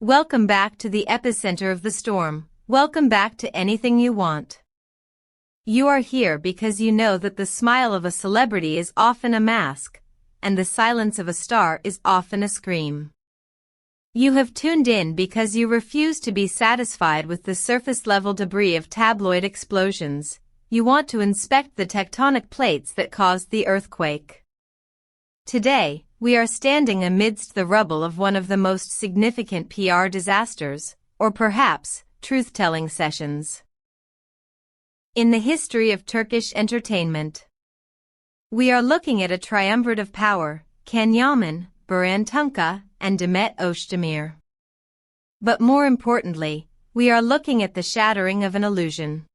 Welcome back to the epicenter of the storm. Welcome back to Anything You Want. You are here because you know that the smile of a celebrity is often a mask, and the silence of a star is often a scream. You have tuned in because you refuse to be satisfied with the surface-level debris of tabloid explosions. You want to inspect the tectonic plates that caused the earthquake. Today, we are standing amidst the rubble of one of the most significant PR disasters, or perhaps, truth-telling sessions, in the history of Turkish entertainment. We are looking at a triumvirate of power: Can Yaman, Burhan Tunca, and Demet Özdemir. But more importantly, we are looking at the shattering of an illusion.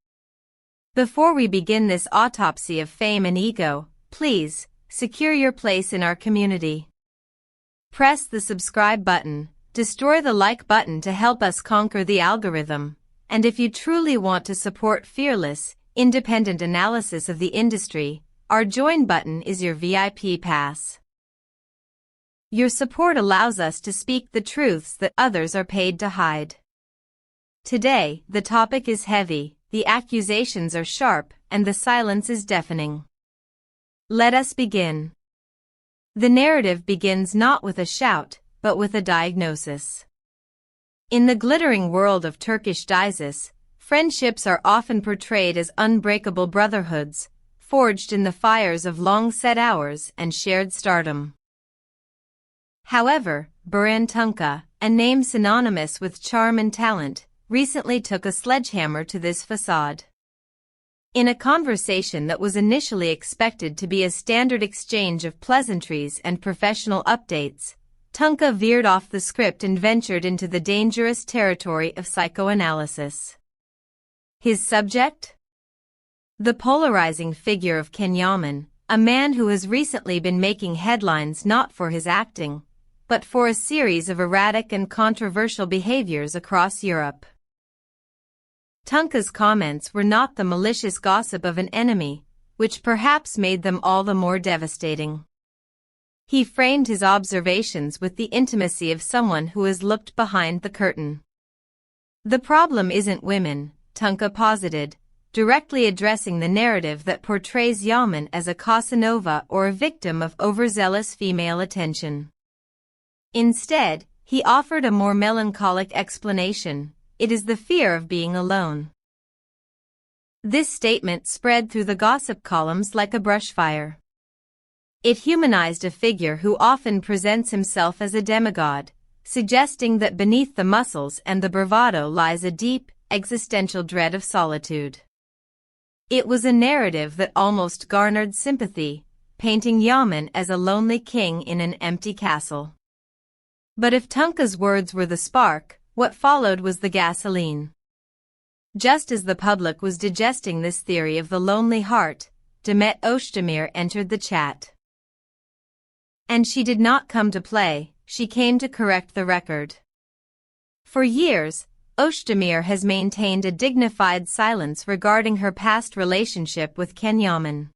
Before we begin this autopsy of fame and ego, please, secure your place in our community. Press the subscribe button, destroy the like button to help us conquer the algorithm, and if you truly want to support fearless, independent analysis of the industry, our join button is your VIP pass. Your support allows us to speak the truths that others are paid to hide. Today, the topic is heavy, the accusations are sharp, and the silence is deafening. Let us begin. The narrative begins not with a shout, but with a diagnosis. In the glittering world of Turkish dizes, friendships are often portrayed as unbreakable brotherhoods, forged in the fires of long-set hours and shared stardom. However, Burhan Tunca, a name synonymous with charm and talent, recently took a sledgehammer to this facade. In a conversation that was initially expected to be a standard exchange of pleasantries and professional updates, Tunca veered off the script and ventured into the dangerous territory of psychoanalysis. His subject? The polarizing figure of Can Yaman, a man who has recently been making headlines not for his acting, but for a series of erratic and controversial behaviors across Europe. Tunca's comments were not the malicious gossip of an enemy, which perhaps made them all the more devastating. He framed his observations with the intimacy of someone who has looked behind the curtain. The problem isn't women, Tunca posited, directly addressing the narrative that portrays Yaman as a Casanova or a victim of overzealous female attention. Instead, he offered a more melancholic explanation: it is the fear of being alone. This statement spread through the gossip columns like a brushfire. It humanized a figure who often presents himself as a demigod, suggesting that beneath the muscles and the bravado lies a deep, existential dread of solitude. It was a narrative that almost garnered sympathy, painting Yaman as a lonely king in an empty castle. But if Tunca's words were the spark, what followed was the gasoline. Just as the public was digesting this theory of the lonely heart, Demet Özdemir entered the chat. And she did not come to play, she came to correct the record. For years, Özdemir has maintained a dignified silence regarding her past relationship with Can Yaman.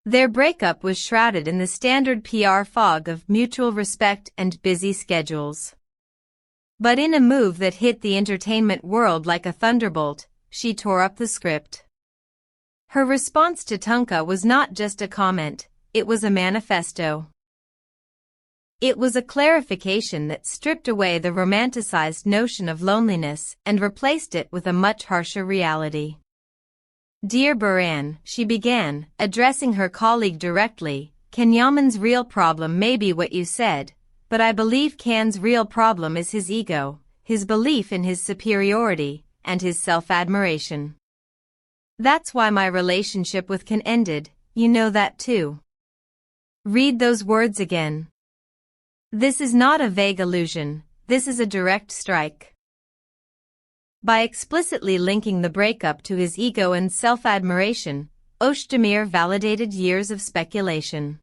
Their breakup was shrouded in the standard PR fog of mutual respect and busy schedules. But in a move that hit the entertainment world like a thunderbolt, she tore up the script. Her response to Tunca was not just a comment, it was a manifesto. It was a clarification that stripped away the romanticized notion of loneliness and replaced it with a much harsher reality. "Dear Burhan," she began, addressing her colleague directly, "Can Yaman's real problem may be what you said, but I believe Can's real problem is his ego, his belief in his superiority, and his self-admiration. That's why my relationship with Can ended, you know that too." Read those words again. This is not a vague allusion, this is a direct strike. By explicitly linking the breakup to his ego and self-admiration, Özdemir validated years of speculation.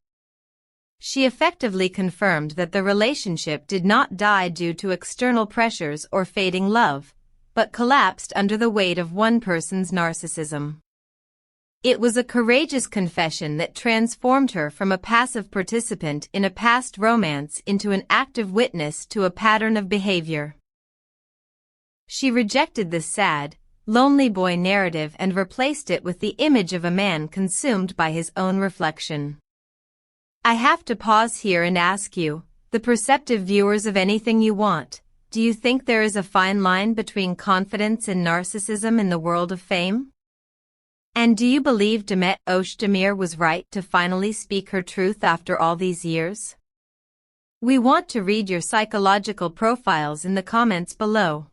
She effectively confirmed that the relationship did not die due to external pressures or fading love, but collapsed under the weight of one person's narcissism. It was a courageous confession that transformed her from a passive participant in a past romance into an active witness to a pattern of behavior. She rejected this sad, lonely boy narrative and replaced it with the image of a man consumed by his own reflection. I have to pause here and ask you, the perceptive viewers of Anything You Want, do you think there is a fine line between confidence and narcissism in the world of fame? And do you believe Demet Özdemir was right to finally speak her truth after all these years? We want to read your psychological profiles in the comments below.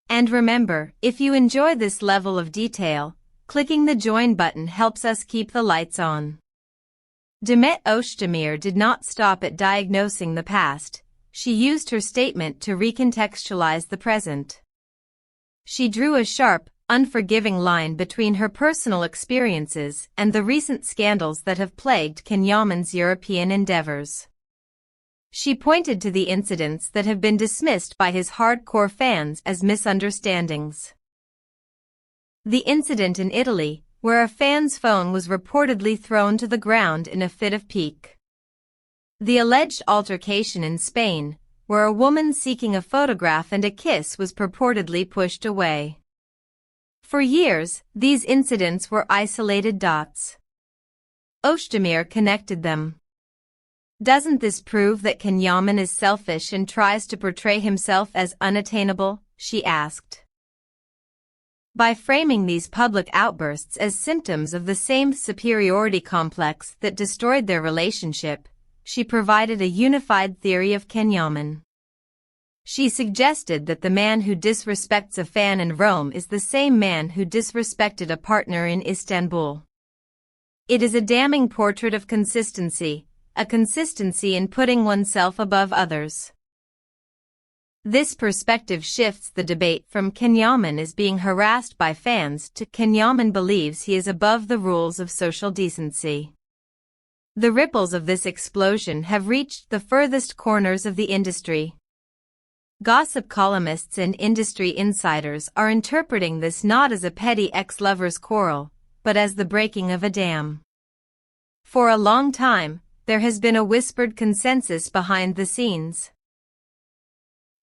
And remember, if you enjoy this level of detail, clicking the join button helps us keep the lights on. Demet Özdemir did not stop at diagnosing the past, she used her statement to recontextualize the present. She drew a sharp, unforgiving line between her personal experiences and the recent scandals that have plagued Can Yaman's European endeavors. She pointed to the incidents that have been dismissed by his hardcore fans as misunderstandings. The incident in Italy, where a fan's phone was reportedly thrown to the ground in a fit of pique. The alleged altercation in Spain, where a woman seeking a photograph and a kiss was purportedly pushed away. For years, these incidents were isolated dots. Özdemir connected them. Doesn't this prove that Can Yaman is selfish and tries to portray himself as unattainable? She asked. By framing these public outbursts as symptoms of the same superiority complex that destroyed their relationship, she provided a unified theory of Can Yaman. She suggested that the man who disrespects a fan in Rome is the same man who disrespected a partner in Istanbul. It is a damning portrait of consistency, a consistency in putting oneself above others. This perspective shifts the debate from Can Yaman is being harassed by fans to Can Yaman believes he is above the rules of social decency. The ripples of this explosion have reached the furthest corners of the industry. Gossip columnists and industry insiders are interpreting this not as a petty ex-lovers quarrel, but as the breaking of a dam. For a long time, there has been a whispered consensus behind the scenes.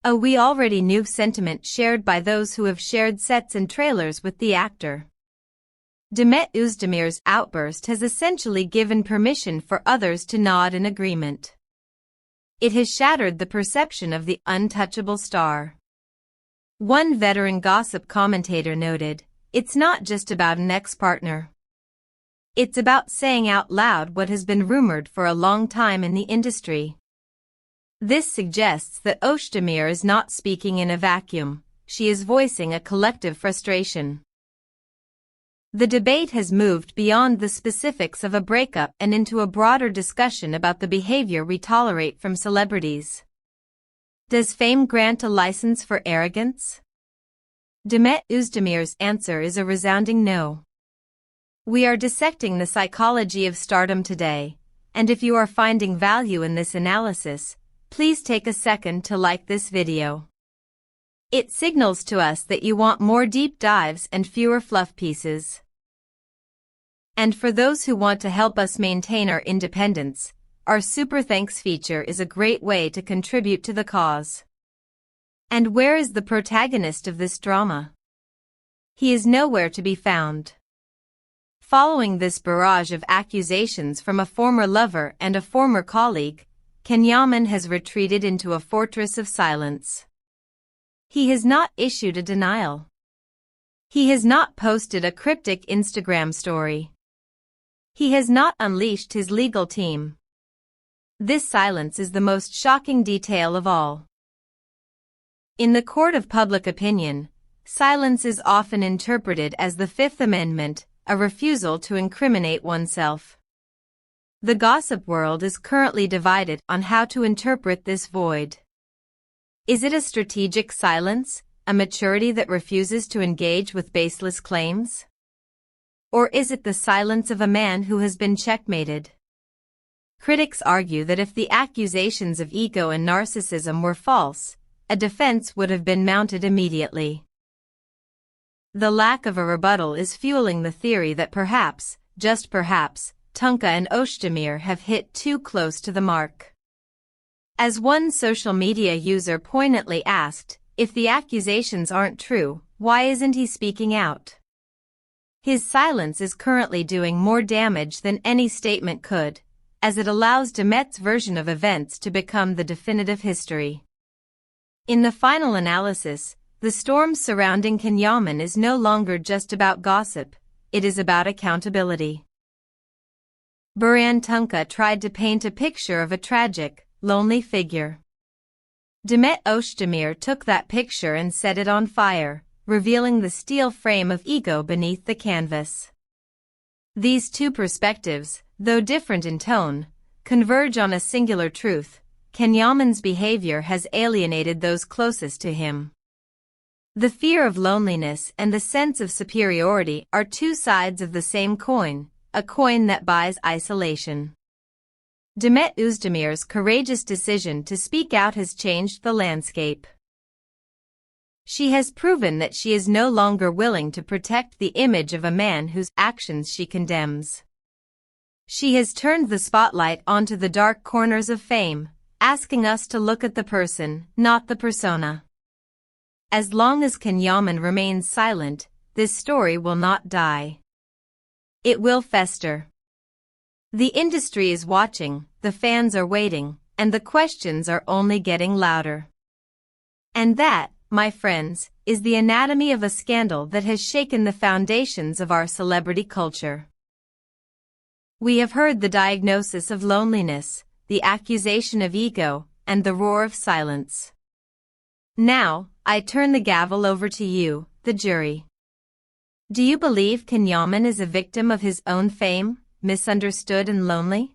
A we already knew sentiment shared by those who have shared sets and trailers with the actor. Demet Özdemir's outburst has essentially given permission for others to nod in agreement. It has shattered the perception of the untouchable star. One veteran gossip commentator noted, "It's not just about an ex-partner. It's about saying out loud what has been rumored for a long time in the industry." This suggests that Özdemir is not speaking in a vacuum, she is voicing a collective frustration. The debate has moved beyond the specifics of a breakup and into a broader discussion about the behavior we tolerate from celebrities. Does fame grant a license for arrogance? Demet Özdemir's answer is a resounding no. We are dissecting the psychology of stardom today, and if you are finding value in this analysis, please take a second to like this video. It signals to us that you want more deep dives and fewer fluff pieces. And for those who want to help us maintain our independence, our Super Thanks feature is a great way to contribute to the cause. And where is the protagonist of this drama? He is nowhere to be found. Following this barrage of accusations from a former lover and a former colleague, Can Yaman has retreated into a fortress of silence. He has not issued a denial. He has not posted a cryptic Instagram story. He has not unleashed his legal team. This silence is the most shocking detail of all. In the court of public opinion, silence is often interpreted as the Fifth Amendment, a refusal to incriminate oneself. The gossip world is currently divided on how to interpret this void. Is it a strategic silence, a maturity that refuses to engage with baseless claims? Or is it the silence of a man who has been checkmated? Critics argue that if the accusations of ego and narcissism were false, a defense would have been mounted immediately. The lack of a rebuttal is fueling the theory that perhaps, just perhaps, Tunca and Özdemir have hit too close to the mark. As one social media user poignantly asked, If the accusations aren't true, why isn't he speaking out? His silence is currently doing more damage than any statement could, as it allows Demet's version of events to become the definitive history. In the final analysis, the storm surrounding Can Yaman is no longer just about gossip, it is about accountability. Burhan Tunca tried to paint a picture of a tragic, lonely figure. Demet Özdemir took that picture and set it on fire, revealing the steel frame of ego beneath the canvas. These two perspectives, though different in tone, converge on a singular truth: Can Yaman's behavior has alienated those closest to him. The fear of loneliness and the sense of superiority are two sides of the same coin, a coin that buys isolation. Demet Özdemir's courageous decision to speak out has changed the landscape. She has proven that she is no longer willing to protect the image of a man whose actions she condemns. She has turned the spotlight onto the dark corners of fame, asking us to look at the person, not the persona. As long as Can Yaman remains silent, this story will not die. It will fester. The industry is watching, the fans are waiting, and the questions are only getting louder. And that, my friends, is the anatomy of a scandal that has shaken the foundations of our celebrity culture. We have heard the diagnosis of loneliness, the accusation of ego, and the roar of silence. Now, I turn the gavel over to you, the jury. Do you believe Can Yaman is a victim of his own fame, misunderstood and lonely?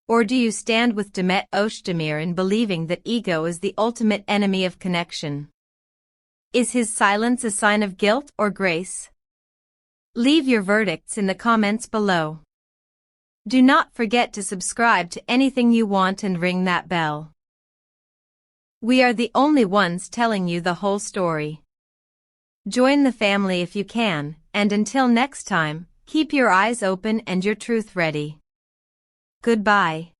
Or do you stand with Demet Özdemir in believing that ego is the ultimate enemy of connection? Is his silence a sign of guilt or grace? Leave your verdicts in the comments below. Do not forget to subscribe to Anything You Want and ring that bell. We are the only ones telling you the whole story. Join the family if you can, and until next time, keep your eyes open and your truth ready. Goodbye.